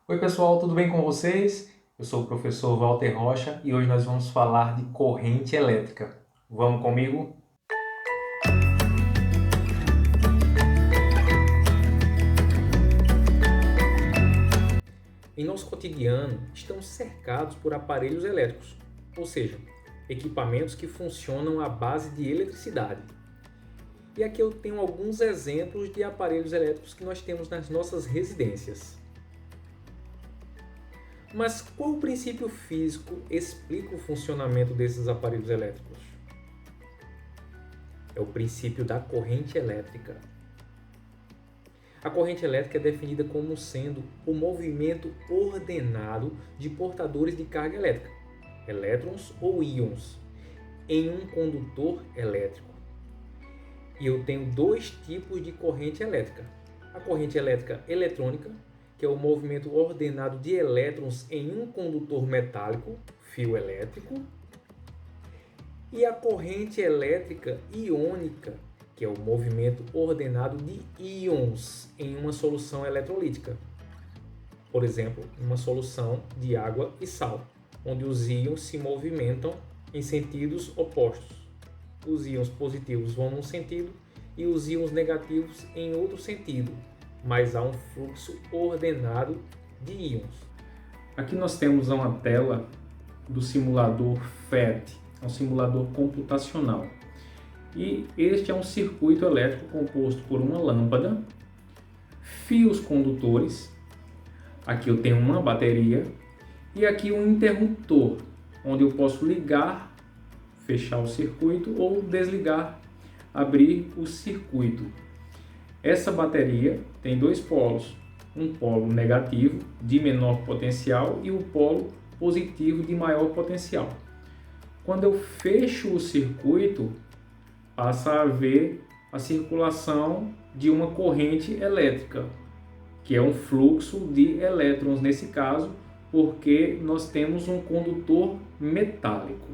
Oi pessoal, tudo bem com vocês? Eu sou o professor Walter Rocha e hoje nós vamos falar de corrente elétrica. Vamos comigo? Em nosso cotidiano, estamos cercados por aparelhos elétricos, ou seja, equipamentos que funcionam à base de eletricidade. E aqui eu tenho alguns exemplos de aparelhos elétricos que nós temos nas nossas residências. Mas qual princípio físico explica o funcionamento desses aparelhos elétricos? É o princípio da corrente elétrica. A corrente elétrica é definida como sendo o movimento ordenado de portadores de carga elétrica, elétrons ou íons, em um condutor elétrico. E eu tenho dois tipos de corrente elétrica. A corrente elétrica eletrônica, que é o movimento ordenado de elétrons em um condutor metálico, fio elétrico, e a corrente elétrica iônica, que é o movimento ordenado de íons em uma solução eletrolítica. Por exemplo, uma solução de água e sal, onde os íons se movimentam em sentidos opostos. Os íons positivos vão num sentido e os íons negativos em outro sentido, mas há um fluxo ordenado de íons. Aqui nós temos uma tela do simulador FET, é um simulador computacional. E este é um circuito elétrico composto por uma lâmpada, fios condutores, aqui eu tenho uma bateria e aqui um interruptor, onde eu posso ligar, fechar o circuito ou desligar, abrir o circuito. Essa bateria tem dois polos, um polo negativo de menor potencial e o polo positivo de maior potencial. Quando eu fecho o circuito, passa a haver a circulação de uma corrente elétrica, que é um fluxo de elétrons nesse caso, porque nós temos um condutor metálico.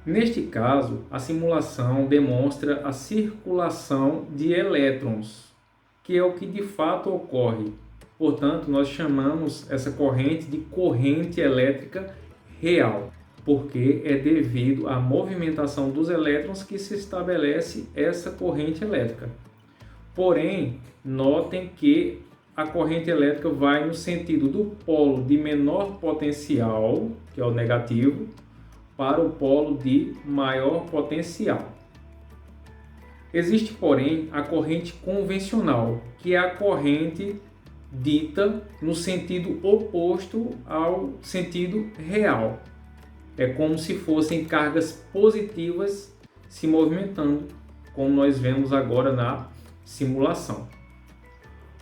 Neste caso, a simulação demonstra a circulação de elétrons, que é o que de fato ocorre. Portanto, nós chamamos essa corrente de corrente elétrica real, porque é devido à movimentação dos elétrons que se estabelece essa corrente elétrica. Porém, notem que a corrente elétrica vai no sentido do polo de menor potencial, que é o negativo, para o polo de maior potencial. Existe, porém, a corrente convencional, que é a corrente dita no sentido oposto ao sentido real. É como se fossem cargas positivas se movimentando, como nós vemos agora na simulação.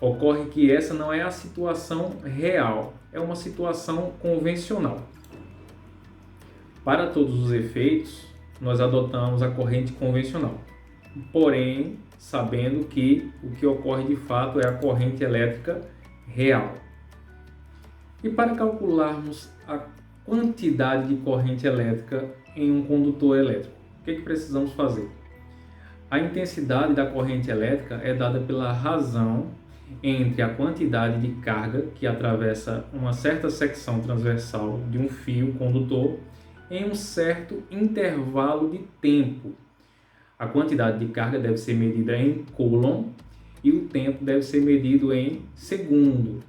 Ocorre que essa não é a situação real, é uma situação convencional. Para todos os efeitos, nós adotamos a corrente convencional, porém, sabendo que o que ocorre de fato é a corrente elétrica real. E para calcularmos a quantidade de corrente elétrica em um condutor elétrico, o que precisamos fazer? A intensidade da corrente elétrica é dada pela razão entre a quantidade de carga que atravessa uma certa secção transversal de um fio condutor em um certo intervalo de tempo. A quantidade de carga deve ser medida em coulomb e o tempo deve ser medido em segundo.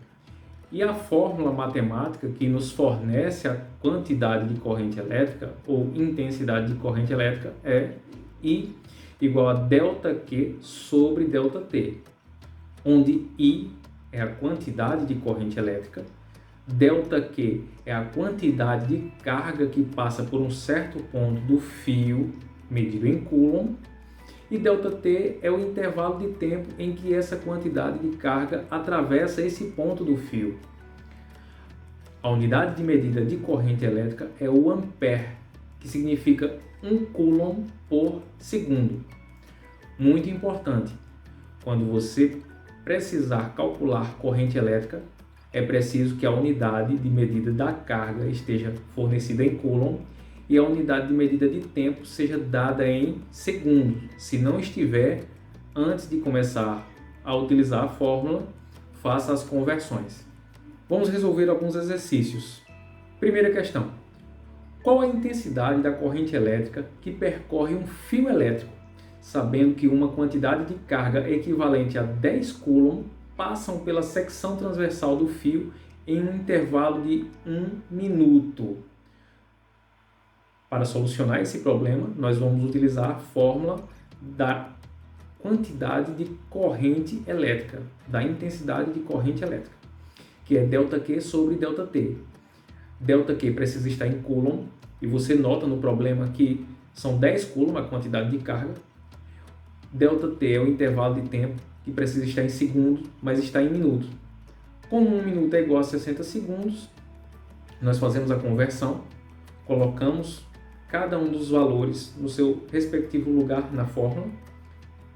E a fórmula matemática que nos fornece a quantidade de corrente elétrica ou intensidade de corrente elétrica é I igual a ΔQ sobre ΔT, onde I é a quantidade de corrente elétrica, ΔQ é a quantidade de carga que passa por um certo ponto do fio, medido em coulomb, e ΔT é o intervalo de tempo em que essa quantidade de carga atravessa esse ponto do fio. A unidade de medida de corrente elétrica é o ampere, que significa 1 coulomb por segundo. Muito importante, quando você precisar calcular corrente elétrica, é preciso que a unidade de medida da carga esteja fornecida em coulomb e a unidade de medida de tempo seja dada em segundos. Se não estiver, antes de começar a utilizar a fórmula, faça as conversões. Vamos resolver alguns exercícios. Primeira questão. Qual a intensidade da corrente elétrica que percorre um fio elétrico, sabendo que uma quantidade de carga equivalente a 10 coulomb passam pela secção transversal do fio em um intervalo de 1 minuto? Para solucionar esse problema, nós vamos utilizar a fórmula da quantidade de corrente elétrica, da intensidade de corrente elétrica, que é ΔQ sobre ΔT. ΔQ precisa estar em coulomb, e você nota no problema que são 10 coulomb a quantidade de carga. ΔT é o intervalo de tempo, que precisa estar em segundos, mas está em minutos. Como 1 minuto é igual a 60 segundos, nós fazemos a conversão, colocamos cada um dos valores no seu respectivo lugar na fórmula.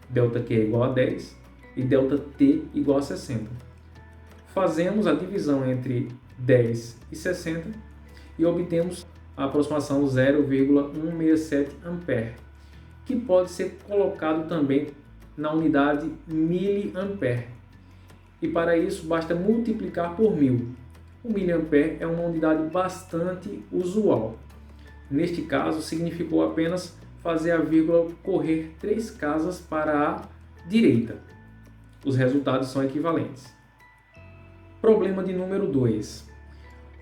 ΔQ é igual a 10 e ΔT igual a 60. Fazemos a divisão entre 10 e 60 e obtemos a aproximação 0,167 ampere, que pode ser colocado também na unidade miliampere. E para isso basta multiplicar por 1000. O miliampere é uma unidade bastante usual. Neste caso, significou apenas fazer a vírgula correr 3 casas para a direita. Os resultados são equivalentes. Problema de número 2.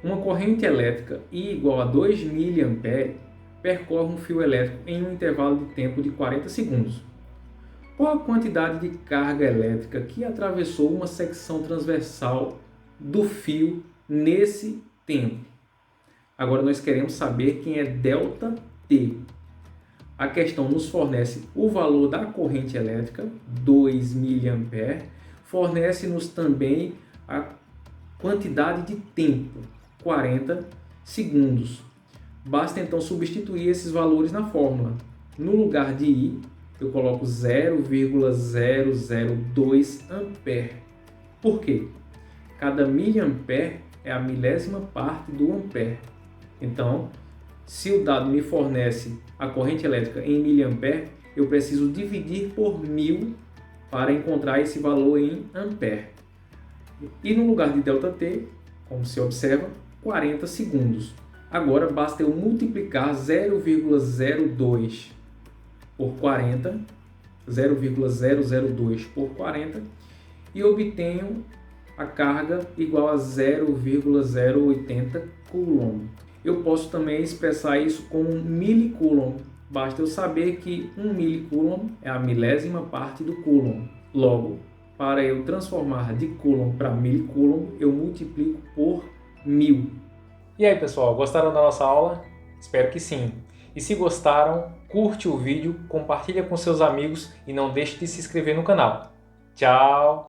Uma corrente elétrica I igual a 2 mA percorre um fio elétrico em um intervalo de tempo de 40 segundos. Qual a quantidade de carga elétrica que atravessou uma secção transversal do fio nesse tempo? Agora nós queremos saber quem é ΔT. A questão nos fornece o valor da corrente elétrica, 2 mA, fornece-nos também a quantidade de tempo, 40 segundos. Basta então substituir esses valores na fórmula. No lugar de I, eu coloco 0,002 ampere. Por quê? Cada miliampere é a milésima parte do ampere. Então, se o dado me fornece a corrente elétrica em miliampere, eu preciso dividir por 1000 para encontrar esse valor em ampere. E no lugar de ΔT, como se observa, 40 segundos. Agora basta eu multiplicar 0,02 por 40, 0,002 por 40 e obtenho a carga igual a 0,080 coulomb. Eu posso também expressar isso como milicoulomb. Basta eu saber que 1 milicoulomb é a milésima parte do coulomb. Logo, para eu transformar de coulomb para milicoulomb, eu multiplico por 1000. E aí, pessoal, gostaram da nossa aula? Espero que sim. E se gostaram, curte o vídeo, compartilha com seus amigos e não deixe de se inscrever no canal. Tchau!